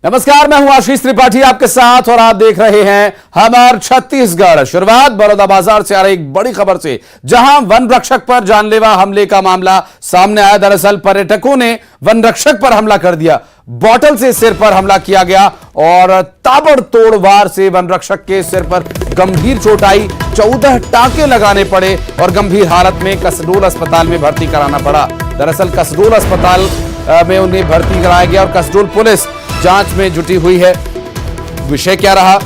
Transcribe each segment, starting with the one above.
नमस्कार, मैं हूं आशीष त्रिपाठी आपके साथ और आप देख रहे हैं हमार छत्तीसगढ़। शुरुआत बलौदाबाजार से आ रही एक बड़ी खबर से, जहां वन रक्षक पर जानलेवा हमले का मामला सामने आया। दरअसल पर्यटकों ने वन रक्षक पर हमला कर दिया, बॉटल से सिर पर हमला किया गया और ताबड़तोड़ वार से वन रक्षक के सिर पर गंभीर चोट आई। 14 टांके लगाने पड़े और गंभीर हालत में कसडोल अस्पताल में भर्ती कराना पड़ा। दरअसल कसडोल अस्पताल में उन्हें भर्ती कराया गया और कसडोल पुलिस जांच में जुटी हुई है। विषय क्या रहा,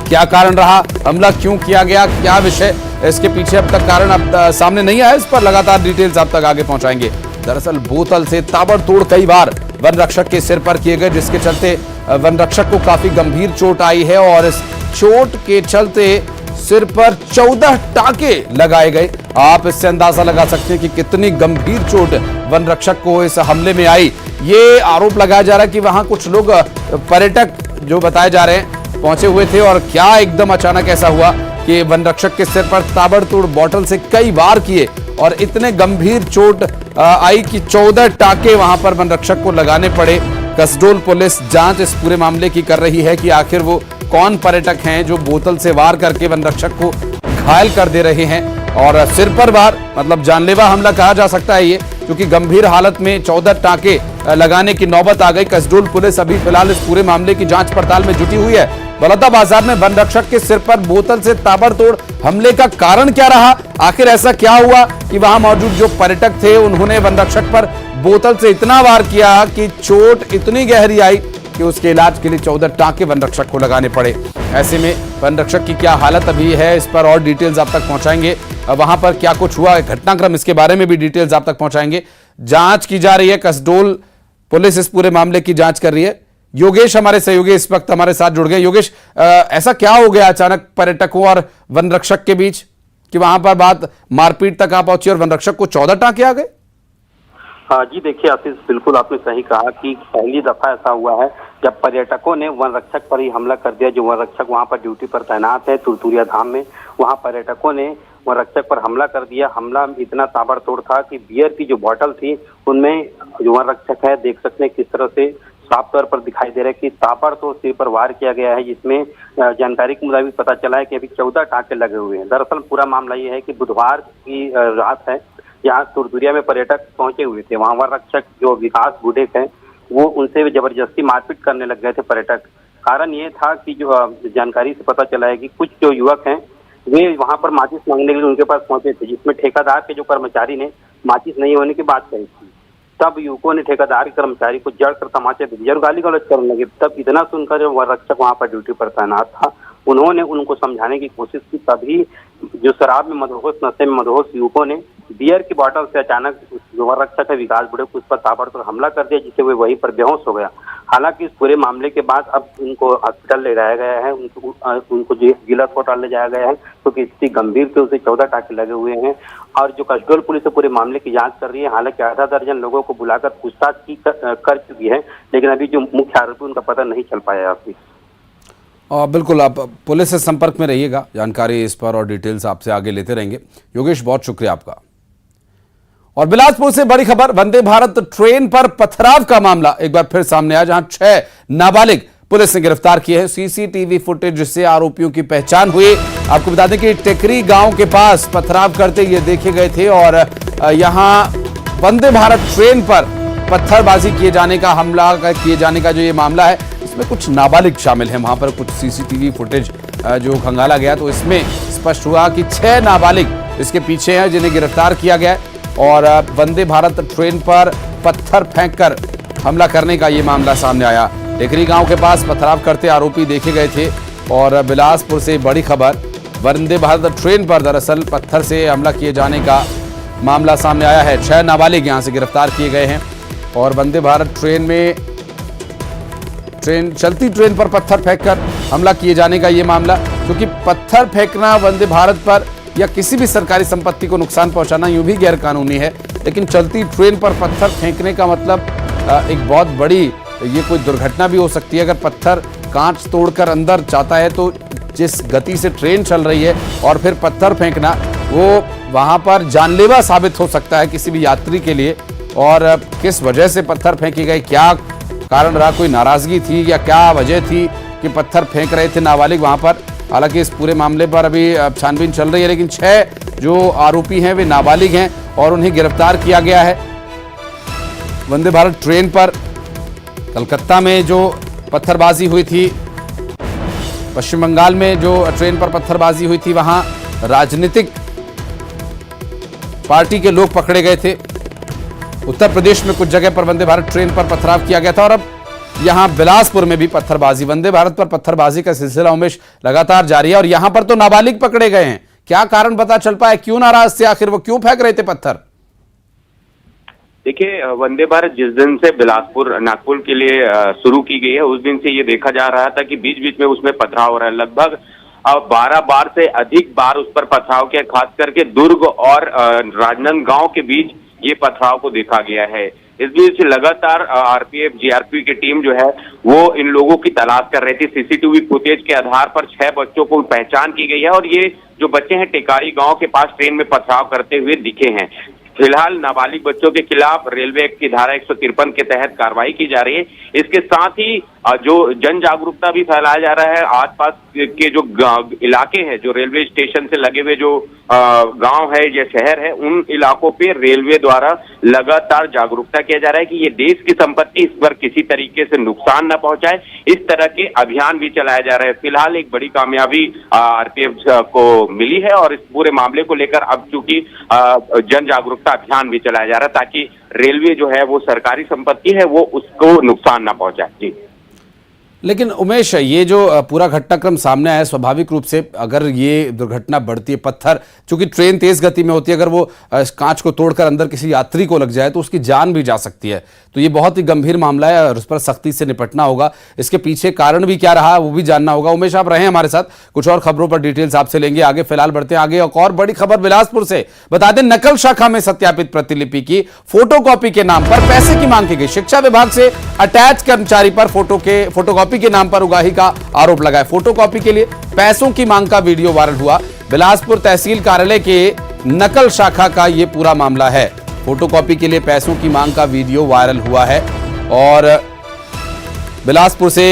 क्या कारण रहा, हमला क्यों किया गया, क्या विषय, इसके पीछे अब तक कारण अब सामने नहीं आया। इस पर लगातार डिटेल्स आप तक आगे पहुंचाएंगे। दरअसल बोतल से ताबड़तोड़ कई बार वन रक्षक के सिर पर किए गए, जिसके चलते वन रक्षक को काफी गंभीर चोट आई है और इस चोट के चलते सिर पर 14 टांके लगाए गए। आप इससे अंदाजा लगा सकते हैं कि कितनी गंभीर चोट वन रक्षक को इस हमले में आई। ये आरोप लगाया जा रहा है कि वहां कुछ लोग पर्यटक जो बताए जा रहे हैं पहुंचे हुए थे और क्या एकदम अचानक ऐसा हुआ कि वन रक्षक के सिर पर ताबड़तोड़ बॉटल से कई वार किए और इतने गंभीर चोट आई कि 14 टांके वहां पर वन रक्षक को लगाने पड़े। कसडोल पुलिस जांच इस पूरे मामले की कर रही है कि आखिर वो कौन पर्यटक हैं जो बोतल से वार करके वन रक्षक को घायल कर दे रहे हैं। और सिर पर वार मतलब जानलेवा हमला कहा जा सकता है ये, क्योंकि गंभीर हालत में 14 टांके लगाने की नौबत आ गई। कसडोल पुलिस अभी फिलहाल इस पूरे मामले की जांच पड़ताल में जुटी हुई है। बलौदाबाजार में वन रक्षक के सिर पर बोतल से ताबड़तोड़ हमले का कारण क्या रहा, आखिर ऐसा क्या हुआ कि वहां मौजूद जो पर्यटक थे उन्होंने वन रक्षक पर बोतल से इतना वार किया कि चोट इतनी गहरी आई कि उसके इलाज के लिए 14 टांके वन रक्षक को लगाने पड़े। ऐसे में वन रक्षक की क्या हालत अभी है, इस पर और डिटेल्स आप तक पहुंचाएंगे। वहां पर क्या कुछ हुआ, घटनाक्रम, इसके बारे में भी डिटेल्स आप तक पहुंचाएंगे। जांच की जा रही है, कसडोल पुलिस इस पूरे मामले की जांच कर रही है। योगेश हमारे सहयोगी इस वक्त हमारे साथ जुड़ गए। योगेश, ऐसा क्या हो गया अचानक पर्यटकों और वन रक्षक के बीच कि वहां पर बात मारपीट तक आ पहुंची और वन रक्षक को 14 टांके आ गए? हाँ जी, देखिए आशीष, बिल्कुल आपने सही कहा कि पहली दफा ऐसा हुआ है जब पर्यटकों ने वन रक्षक पर ही हमला कर दिया। जो वन रक्षक वहां पर ड्यूटी पर तैनात है तुरतुरिया धाम में, वहां पर्यटकों ने वन रक्षक पर हमला कर दिया। हमला इतना ताबड़तोड़ था कि बियर की जो बोतल थी उनमें जो वन रक्षक है, देख सकते हैं किस तरह से साफ तौर पर दिखाई दे रहा है कि ताबड़तोड़ सिर पर वार किया गया है, जिसमें जानकारी के मुताबिक पता चला है कि अभी 14 टांके लगे हुए हैं। दरअसल पूरा मामला ये है कि बुधवार की रात है, यहाँ तुरतुरिया में पर्यटक पहुंचे हुए थे। वहाँ वन रक्षक जो विकास बूढ़े थे वो उनसे जबरदस्ती मारपीट करने लग गए थे पर्यटक। कारण ये था कि जो जानकारी से पता चला है कि कुछ जो युवक हैं वे वहाँ पर माचिस मांगने के लिए उनके पास पहुंचे थे, जिसमें ठेकेदार के जो कर्मचारी ने माचिस नहीं होने की बात कही थी। तब युवकों ने ठेकेदार के कर्मचारी को जड़ कर तमाचे दिए और गाली गलौज करने लगे। तब इतना सुनकर जो वन रक्षक वहाँ पर ड्यूटी पर तैनात था उन्होंने उनको समझाने की कोशिश की। तभी जो शराब में मदहोश, नशे में मदहोश युवकों ने बियर की बोतल से अचानक जो वन रक्षक है विकास बूढ़े को उस पर ताबड़तोड़ हमला कर दिया, जिससे वे वहीं पर बेहोश हो गया। हालांकि इस पूरे मामले के बाद अब उनको हॉस्पिटल ले जाया गया है, उनको जिला अस्पताल ले जाया गया है, क्योंकि स्थिति गंभीर थी। उसे 14 टांके लगे हुए हैं और जो कसडोल पुलिस पूरे मामले की जांच कर रही है। हालांकि आधा दर्जन लोगों को बुलाकर पूछताछ की कर चुकी है, लेकिन अभी जो मुख्य आरोपी उनका पता नहीं चल पाया। बिल्कुल, आप पुलिस से संपर्क में रहिएगा, जानकारी इस पर और डिटेल्स आपसे आगे लेते रहेंगे। योगेश, बहुत शुक्रिया आपका। और बिलासपुर से बड़ी खबर, वंदे भारत ट्रेन पर पथराव का मामला एक बार फिर सामने आया, जहां 6 नाबालिग पुलिस ने गिरफ्तार किए हैं। सीसीटीवी फुटेज से आरोपियों की पहचान हुई। आपको बता दें कि टेकरी गांव के पास पथराव करते ये देखे गए थे और यहां वंदे भारत ट्रेन पर पत्थरबाजी किए जाने का, हमला किए जाने का जो ये मामला है, इसमें कुछ नाबालिग शामिल हैं। वहां पर कुछ सीसीटीवी फुटेज जो खंगाला गया तो इसमें स्पष्ट हुआ कि 6 नाबालिग इसके पीछे हैं, जिन्हें गिरफ्तार किया गया और वंदे भारत ट्रेन पर पत्थर फेंककर हमला करने का ये मामला सामने आया। टेकरी गांव के पास पथराव करते आरोपी देखे गए थे। और बिलासपुर से बड़ी खबर, वंदे भारत ट्रेन पर दरअसल पत्थर से हमला किए जाने का मामला सामने आया है। 6 नाबालिग यहां से गिरफ्तार किए गए हैं और वंदे भारत ट्रेन में चलती ट्रेन पर पत्थर फेंककर हमला किए जाने का ये मामला, क्योंकि पत्थर फेंकना वंदे भारत पर या किसी भी सरकारी संपत्ति को नुकसान पहुंचाना यूं भी गैर कानूनी है, लेकिन चलती ट्रेन पर पत्थर फेंकने का मतलब एक बहुत बड़ी ये कोई दुर्घटना भी हो सकती है। अगर पत्थर कांच तोड़कर अंदर जाता है तो जिस गति से ट्रेन चल रही है और फिर पत्थर फेंकना, वो वहां पर जानलेवा साबित हो सकता है किसी भी यात्री के लिए। और किस वजह से पत्थर फेंके गए, क्या कारण रहा, कोई नाराजगी थी या क्या वजह थी कि पत्थर फेंक रहे थे नाबालिग वहां पर। हालांकि इस पूरे मामले पर अभी छानबीन चल रही है, लेकिन 6 जो आरोपी हैं वे नाबालिग हैं और उन्हें गिरफ्तार किया गया है। वंदे भारत ट्रेन पर कलकत्ता में जो पत्थरबाजी हुई थी, पश्चिम बंगाल में जो ट्रेन पर पत्थरबाजी हुई थी, वहां राजनीतिक पार्टी के लोग पकड़े गए थे। उत्तर प्रदेश में कुछ जगह पर वंदे भारत ट्रेन पर पथराव किया गया था और अब यहां बिलासपुर में भी पत्थरबाजी, वंदे भारत पर पत्थरबाजी का सिलसिला उमेश लगातार जारी है और यहां पर तो नाबालिग पकड़े गए हैं। क्या कारण पता चल पाया, क्यों नाराज थे, आखिर वो क्यों फेंक रहे थे पत्थर? देखिए, वंदे भारत जिस दिन से बिलासपुर नागपुर के लिए शुरू की गई है, उस दिन से ये देखा जा रहा था कि बीच बीच में उसमें पथराव हो रहा है। लगभग 12 बार से अधिक बार उस पर पथराव किया, खास करके दुर्ग और राजनांदगांव के बीच ये पथराव को देखा गया है। इस बीच लगातार आरपीएफ जीआरपी की टीम जो है वो इन लोगों की तलाश कर रही थी। सीसीटीवी फुटेज के आधार पर 6 बच्चों को पहचान की गई है और ये जो बच्चे हैं टेकारी गांव के पास ट्रेन में पथराव करते हुए दिखे हैं। फिलहाल नाबालिग बच्चों के खिलाफ रेलवे एक्ट की धारा 153 के तहत कार्रवाई की जा रही है। इसके साथ ही जो जन जागरूकता भी फैलाया जा रहा है। आसपास के जो इलाके हैं, जो रेलवे स्टेशन से लगे हुए जो गांव है या शहर है, उन इलाकों पे रेलवे द्वारा लगातार जागरूकता किया जा रहा है कि ये देश की संपत्ति, इस पर किसी तरीके से नुकसान न पहुंचाए। इस तरह के अभियान भी चलाया जा रहा है। फिलहाल एक बड़ी कामयाबी आरपीएफ को मिली है और इस पूरे मामले को लेकर अब चूंकि जन जागरूकता अभियान भी चलाया जा रहा है ताकि रेलवे जो है वो सरकारी संपत्ति है, वो उसको नुकसान ना पहुंचाए। जी, लेकिन उमेश, ये जो पूरा घटनाक्रम सामने आया, स्वाभाविक रूप से अगर ये दुर्घटना बढ़ती है, पत्थर चूंकि ट्रेन तेज गति में होती है, अगर वो कांच को तोड़कर अंदर किसी यात्री को लग जाए तो उसकी जान भी जा सकती है। तो ये बहुत ही गंभीर मामला है और उस पर सख्ती से निपटना होगा। इसके पीछे कारण भी क्या रहा वो भी जानना होगा। उमेश, आप रहे हमारे साथ, कुछ और खबरों पर डिटेल्स आपसे लेंगे आगे। फिलहाल बढ़ते हैं आगे। और बड़ी खबर बिलासपुर से बता दें, नकल शाखा में सत्यापित प्रतिलिपि की फोटोकॉपी के नाम पर पैसे की मांग की गई। शिक्षा विभाग से अटैच कर्मचारी पर फोटोकॉपी के नाम पर उगाही का आरोप लगा है। फोटोकॉपी के लिए पैसों की मांग का वीडियो वायरल हुआ। बिलासपुर तहसील कार्यालय के नकल शाखा का यह पूरा मामला है। फोटोकॉपी के लिए पैसों की मांग का वीडियो वायरल हुआ है और बिलासपुर से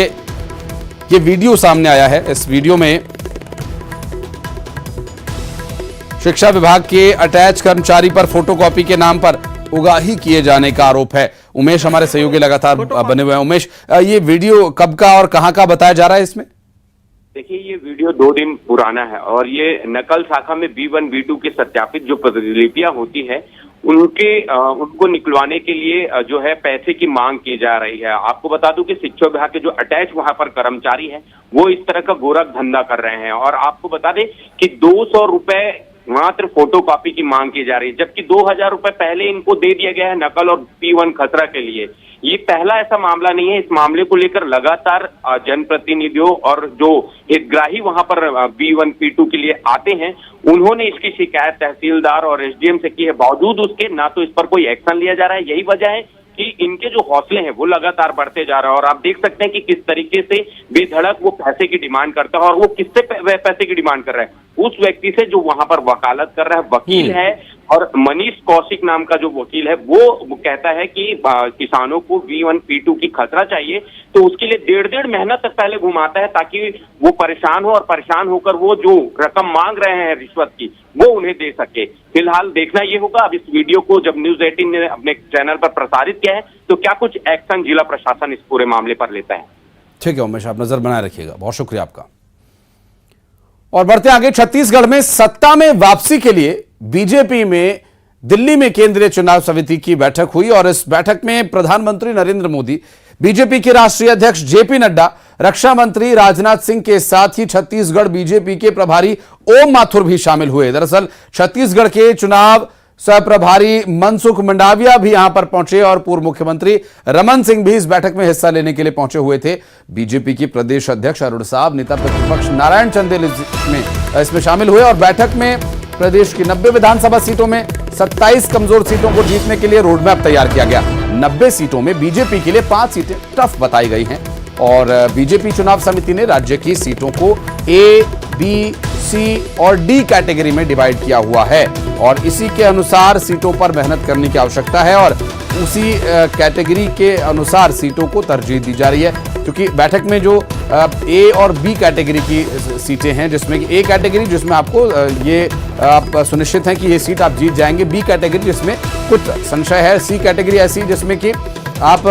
यह वीडियो सामने आया है। इस वीडियो में शिक्षा विभाग के अटैच कर्मचारी पर फोटोकॉपी के नाम पर उगाही किए जाने का आरोप है। उमेश हमारे सहयोगी लगातार बने हुए हैं। उमेश, ये वीडियो कब का और कहां का बताया जा रहा है इसमें? देखिए, ये वीडियो 2 दिन पुराना है और ये नकल शाखा में B1 B2 के सत्यापित जो प्रतिलिपियां होती है उनको निकलवाने के लिए जो है पैसे की मांग की जा रही है। आपको बता दूं कि शिक्षा विभाग के जो अटैच वहां पर कर्मचारी हैं वो इस तरह का गोरख धंधा कर रहे हैं और आपको बता दें कि 200 रुपए मात्र फोटोकॉपी की मांग की जा रही है, जबकि 2000 रुपए पहले इनको दे दिया गया है नकल और P1 खसरा के लिए। ये पहला ऐसा मामला नहीं है। इस मामले को लेकर लगातार जनप्रतिनिधियों और जो हितग्राही वहां पर B1 P2 के लिए आते हैं, उन्होंने इसकी शिकायत तहसीलदार और एसडीएम से की है। बावजूद उसके ना तो इस पर कोई एक्शन लिया जा रहा है। यही वजह है कि इनके जो हौसले हैं वो लगातार बढ़ते जा रहे हैं और आप देख सकते हैं कि किस तरीके से बेधड़क वो पैसे की डिमांड करता है और वो किससे पैसे की डिमांड कर रहा है, उस व्यक्ति से जो वहां पर वकालत कर रहा है, वकील है। और मनीष कौशिक नाम का जो वकील है वो कहता है कि किसानों को B1 P2 की खसरा चाहिए, तो उसके लिए 1.5 महीना तक पहले घुमाता है ताकि वो परेशान हो और परेशान होकर वो जो रकम मांग रहे हैं रिश्वत की वो उन्हें दे सके। फिलहाल देखना ये होगा, अब इस वीडियो को जब न्यूज 18 ने अपने चैनल पर प्रसारित किया है तो क्या कुछ एक्शन जिला प्रशासन इस पूरे मामले पर लेता है। ठीक है उमेश, आप नजर बनाए रखिएगा, बहुत शुक्रिया आपका। और बढ़ते आगे, छत्तीसगढ़ में सत्ता में वापसी के लिए बीजेपी में दिल्ली में केंद्रीय चुनाव समिति की बैठक हुई और इस बैठक में प्रधानमंत्री नरेंद्र मोदी, बीजेपी के राष्ट्रीय अध्यक्ष जेपी नड्डा, रक्षा मंत्री राजनाथ सिंह के साथ ही छत्तीसगढ़ बीजेपी के प्रभारी ओम माथुर भी शामिल हुए। दरअसल छत्तीसगढ़ के चुनाव सह प्रभारी मनसुख मंडाविया भी यहां पर पहुंचे और पूर्व मुख्यमंत्री रमन सिंह भी इस बैठक में हिस्सा लेने के लिए पहुंचे हुए थे। बीजेपी के प्रदेश अध्यक्ष अरुण साहब, नेता प्रतिपक्ष नारायण चंदेल इसमें शामिल हुए और बैठक में प्रदेश की 90 विधानसभा सीटों में 27 कमजोर सीटों को जीतने के लिए रोडमैप तैयार किया गया। 90 सीटों में बीजेपी के लिए 5 सीटें टफ बताई गई हैं और बीजेपी चुनाव समिति ने राज्य की सीटों को A, B, C और D कैटेगरी में डिवाइड किया हुआ है और इसी के अनुसार सीटों पर मेहनत करने की आवश्यकता है और उसी कैटेगरी के अनुसार सीटों को तरजीह दी जा रही है, क्योंकि बैठक में जो ए और बी कैटेगरी की सीटें हैं, जिसमें ए कैटेगरी जिसमें आपको ये आप सुनिश्चित हैं कि ये सीट आप जीत जाएंगे, बी कैटेगरी जिसमें कुछ संशय है, सी कैटेगरी ऐसी जिसमें कि आप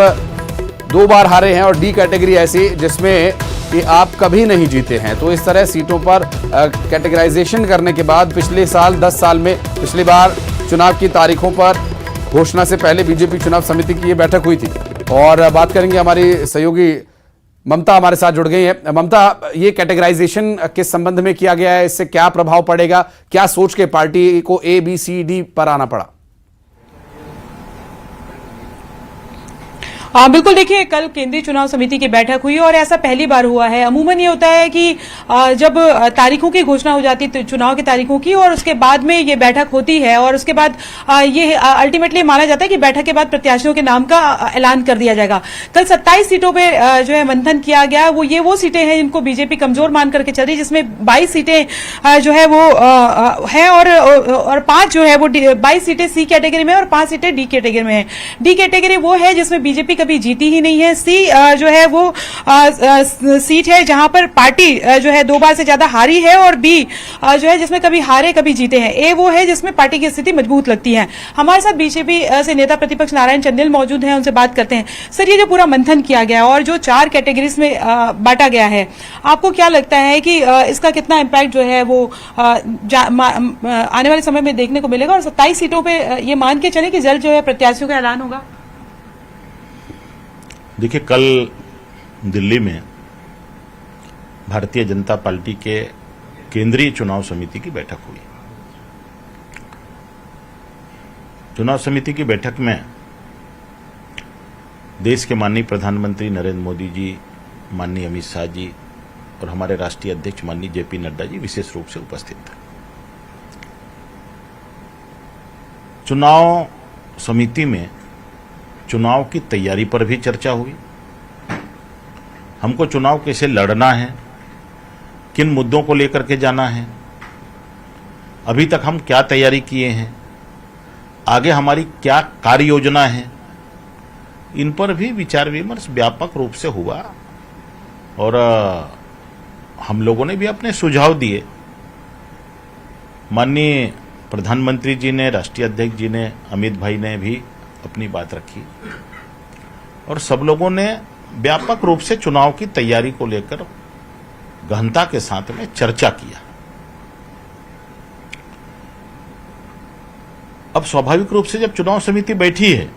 2 बार हारे हैं, और डी कैटेगरी ऐसी जिसमें कि आप कभी नहीं जीते हैं। तो इस तरह सीटों पर कैटेगराइजेशन करने के बाद पिछले साल 10 साल में पिछली बार चुनाव की तारीखों पर घोषणा से पहले बीजेपी चुनाव समिति की ये बैठक हुई थी। और बात करेंगे, हमारी सहयोगी ममता हमारे साथ जुड़ गई है। ममता, ये कैटेगराइजेशन किस संबंध में किया गया है, इससे क्या प्रभाव पड़ेगा, क्या सोच के पार्टी को ए बी सी डी पर आना पड़ा? बिल्कुल, देखिए कल केंद्रीय चुनाव समिति की बैठक हुई और ऐसा पहली बार हुआ है। अमूमन ये होता है कि जब तारीखों की घोषणा हो जाती है चुनाव की तारीखों की, और उसके बाद में ये बैठक होती है, और उसके बाद ये अल्टीमेटली माना जाता है कि बैठक के बाद प्रत्याशियों के नाम का ऐलान कर दिया जाएगा। कल 27 सीटों पे जो है मंथन किया गया। वो सीटें हैं जिनको बीजेपी कमजोर मान करके चल रही है, जिसमें 22 सीटें जो है वो है, और 5 जो है वो 22 सीटें सी कैटेगरी में और 5 सीटें डी कैटेगरी में है। डी कैटेगरी वो है जिसमें बीजेपी कभी जीती ही नहीं है। सी जो है वो सीट है जहां पर पार्टी जो है 2 बार से ज्यादा हारी है, और बी जो है जिसमें कभी हारे कभी जीते हैं। ए वो है जिसमें पार्टी की स्थिति मजबूत लगती है। हमारे साथ बीजेपी से नेता प्रतिपक्ष नारायण चंदेल मौजूद हैं, उनसे बात करते हैं। सर, ये जो पूरा मंथन किया गया और जो 4 कैटेगरीज में बांटा गया है, आपको क्या लगता है कि इसका कितना इम्पैक्ट जो है वो आने वाले समय में देखने को मिलेगा, और 27 सीटों पर ये मान के चले कि जल्द जो है प्रत्याशियों का ऐलान होगा? देखिए, कल दिल्ली में भारतीय जनता पार्टी के केंद्रीय चुनाव समिति की बैठक हुई। चुनाव समिति की बैठक में देश के माननीय प्रधानमंत्री नरेंद्र मोदी जी, माननीय अमित शाह जी और हमारे राष्ट्रीय अध्यक्ष माननीय जेपी नड्डा जी विशेष रूप से उपस्थित थे। चुनाव समिति में चुनाव की तैयारी पर भी चर्चा हुई। हमको चुनाव कैसे लड़ना है, किन मुद्दों को लेकर के जाना है, अभी तक हम क्या तैयारी किए हैं, आगे हमारी क्या कार्य योजना है, इन पर भी विचार विमर्श व्यापक रूप से हुआ। और हम लोगों ने भी अपने सुझाव दिए। माननीय प्रधानमंत्री जी ने, राष्ट्रीय अध्यक्ष जी ने, अमित भाई ने भी अपनी बात रखी, और सब लोगों ने व्यापक रूप से चुनाव की तैयारी को लेकर गहनता के साथ में चर्चा किया। अब स्वाभाविक रूप से जब चुनाव समिति बैठी है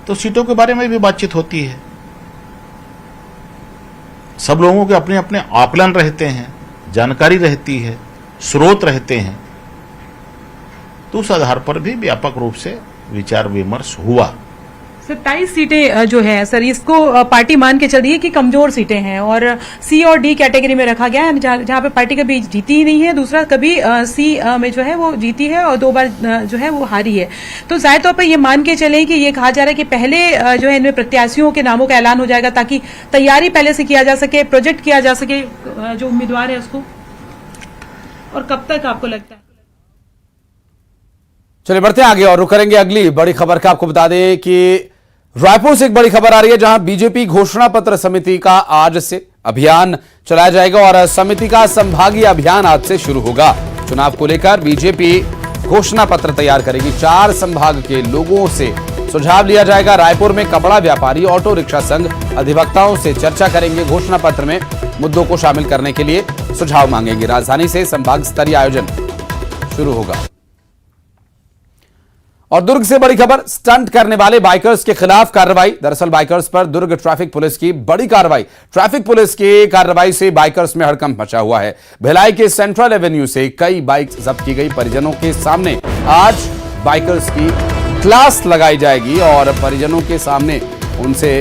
तो सीटों के बारे में भी बातचीत होती है। सब लोगों के अपने अपने आकलन रहते हैं, जानकारी रहती है, स्रोत रहते हैं, तो उस आधार पर भी व्यापक रूप से विचार विमर्श हुआ। 27 सीटें जो है सर, इसको पार्टी मान के चल रही है कि कमजोर सीटें हैं, और सी और डी कैटेगरी में रखा गया है, जहां पे पार्टी कभी जीती ही नहीं है, दूसरा कभी सी में जो है वो जीती है और 2 बार जो है वो हारी है। तो जाहिर तौर पर ये मान के चलें कि ये कहा जा रहा है कि पहले जो है इनमें प्रत्याशियों के नामों का ऐलान हो जाएगा, ताकि तैयारी पहले से किया जा सके, प्रोजेक्ट किया जा सके जो उम्मीदवार है उसको। और कब तक आपको लगता है? चलिए बढ़ते हैं आगे और रुक करेंगे अगली बड़ी खबर का। आपको बता दें कि रायपुर से एक बड़ी खबर आ रही है, जहां बीजेपी घोषणा पत्र समिति का आज से अभियान चलाया जाएगा, और समिति का संभागीय अभियान आज से शुरू होगा। चुनाव को लेकर बीजेपी घोषणा पत्र तैयार करेगी। 4 संभाग के लोगों से सुझाव लिया जाएगा। रायपुर में कपड़ा व्यापारी, ऑटो रिक्शा संघ अधिवक्ताओं से चर्चा करेंगे। घोषणा पत्र में मुद्दों को शामिल करने के लिए सुझाव मांगेंगे। राजधानी से संभाग स्तरीय आयोजन शुरू होगा। और दुर्ग से बड़ी खबर, स्टंट करने वाले बाइकर्स के खिलाफ कार्रवाई। दरअसल बाइकर्स पर दुर्ग ट्रैफिक पुलिस की बड़ी कार्रवाई। ट्रैफिक पुलिस की कार्रवाई से बाइकर्स में हड़कंप मचा हुआ है। भिलाई के सेंट्रल एवेन्यू से कई बाइक जब्त की गई। परिजनों के सामने आज बाइकर्स की क्लास लगाई जाएगी, और परिजनों के सामने उनसे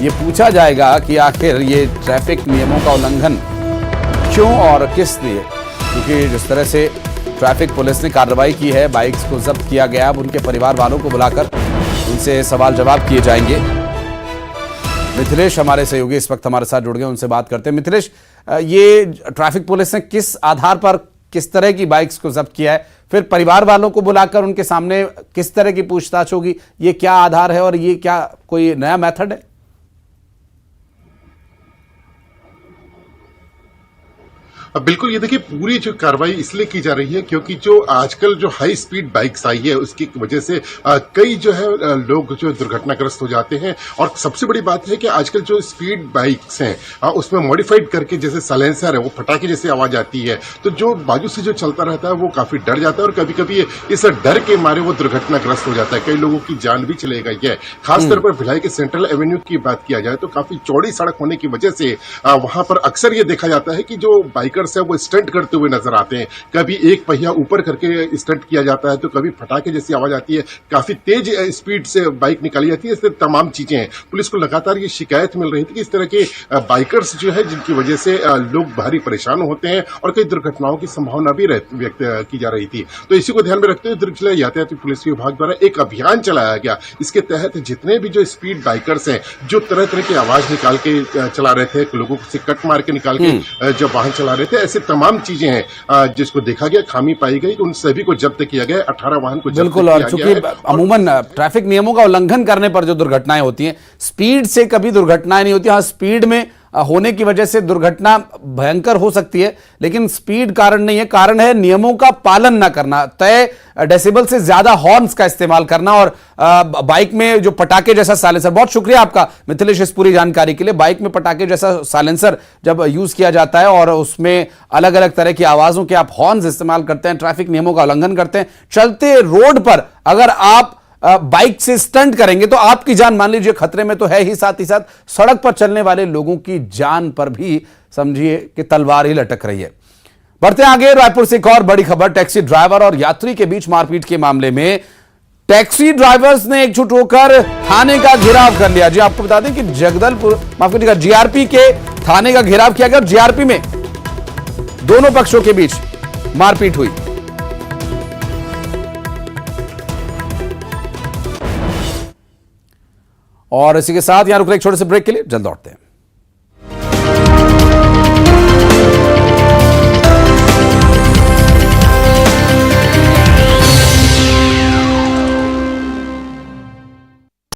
ये पूछा जाएगा कि आखिर ये ट्रैफिक नियमों का उल्लंघन क्यों और किस लिए, क्योंकि जिस तरह से ट्रैफिक पुलिस ने कार्रवाई की है, बाइक्स को जब्त किया गया। अब उनके परिवार वालों को बुलाकर उनसे सवाल जवाब किए जाएंगे। मिथिलेश हमारे सहयोगी इस वक्त हमारे साथ जुड़ गए, उनसे बात करते हैं। मिथिलेश, ये ट्रैफिक पुलिस ने किस आधार पर किस तरह की बाइक्स को जब्त किया है, फिर परिवार वालों को बुलाकर उनके सामने किस तरह की पूछताछ होगी, ये क्या आधार है और ये क्या कोई नया मेथड है? बिल्कुल, ये देखिए पूरी जो कार्रवाई इसलिए की जा रही है क्योंकि जो आजकल जो हाई स्पीड बाइक्स आई है उसकी वजह से कई जो है लोग जो दुर्घटनाग्रस्त हो जाते हैं। और सबसे बड़ी बात है कि आजकल जो स्पीड बाइक्स हैं उसमें मॉडिफाइड करके जैसे साइलेंसर है वो फटाके जैसे आवाज आती है, तो जो बाजू से जो चलता रहता है वो काफी डर जाता है और कभी कभी इस डर के मारे वो दुर्घटनाग्रस्त हो जाता है। कई लोगों की जान भी चले गई है। खासतौर पर भिलाई के सेंट्रल एवेन्यू की बात किया जाए तो काफी चौड़ी सड़क होने की वजह से वहां पर अक्सर ये देखा जाता है कि जो बाइकर है वो स्टंट करते हुए नजर आते हैं। कभी एक पहिया ऊपर करके स्टंट किया जाता है तो कभी फटाके जैसी आवाज आती है, काफी तेज स्पीड से बाइक निकाली जाती है। इस तरह तमाम चीजें हैं। पुलिस को लगातार ये शिकायत मिल रही थी कि इस तरह के बाइकर्स जो है जिनकी वजह से लोग भारी परेशान होते हैं और कई दुर्घटनाओं की संभावना भी व्यक्त की जा रही थी। तो इसी को ध्यान में रखते हुए दुर्ग जिला यातायात पुलिस विभाग द्वारा एक अभियान चलाया गया। इसके तहत जितने भी जो स्पीड बाइकर्स हैं जो तरह तरह की आवाज निकाल के चला रहे थे, लोगों से कट मार के निकाल के जब वाहन चला रहे थे, ऐसे तमाम चीजें हैं जिसको देखा गया, खामी पाई गई, तो उन सभी को जब्त किया गया। 18 वाहन को जब्त बिल्कुल। और चूंकि अमूमन ट्रैफिक नियमों का उल्लंघन करने पर जो दुर्घटनाएं होती हैं, स्पीड से कभी दुर्घटनाएं नहीं होती। हाँ, स्पीड में होने की वजह से दुर्घटना भयंकर हो सकती है, लेकिन स्पीड कारण नहीं है। कारण है नियमों का पालन ना करना, तय डेसिबल से ज्यादा हॉर्न्स का इस्तेमाल करना और बाइक में जो पटाखे जैसा साइलेंसर। बहुत शुक्रिया आपका मिथिलेश इस पूरी जानकारी के लिए। बाइक में पटाखे जैसा साइलेंसर जब यूज किया जाता है और उसमें अलग अलग तरह की आवाजों के आप हॉर्न्स इस्तेमाल करते हैं, ट्रैफिक नियमों का उल्लंघन करते हैं, चलते रोड पर अगर आप बाइक से स्टंट करेंगे तो आपकी जान मान लीजिए खतरे में तो है ही, साथ सड़क पर चलने वाले लोगों की जान पर भी समझिए कि तलवार ही लटक रही है। बढ़ते आगे, रायपुर से एक और बड़ी खबर। टैक्सी ड्राइवर और यात्री के बीच मारपीट के मामले में टैक्सी ड्राइवर्स ने एकजुट होकर थाने का घेराव कर लिया। जी आपको बता दें कि जगदलपुर, माफ कीजिएगा, जीआरपी के थाने का घेराव किया गया और जीआरपी में दोनों पक्षों के बीच मारपीट हुई। और इसी के साथ यहां रुक रहे एक छोटे से ब्रेक के लिए, जल्द लौटते हैं।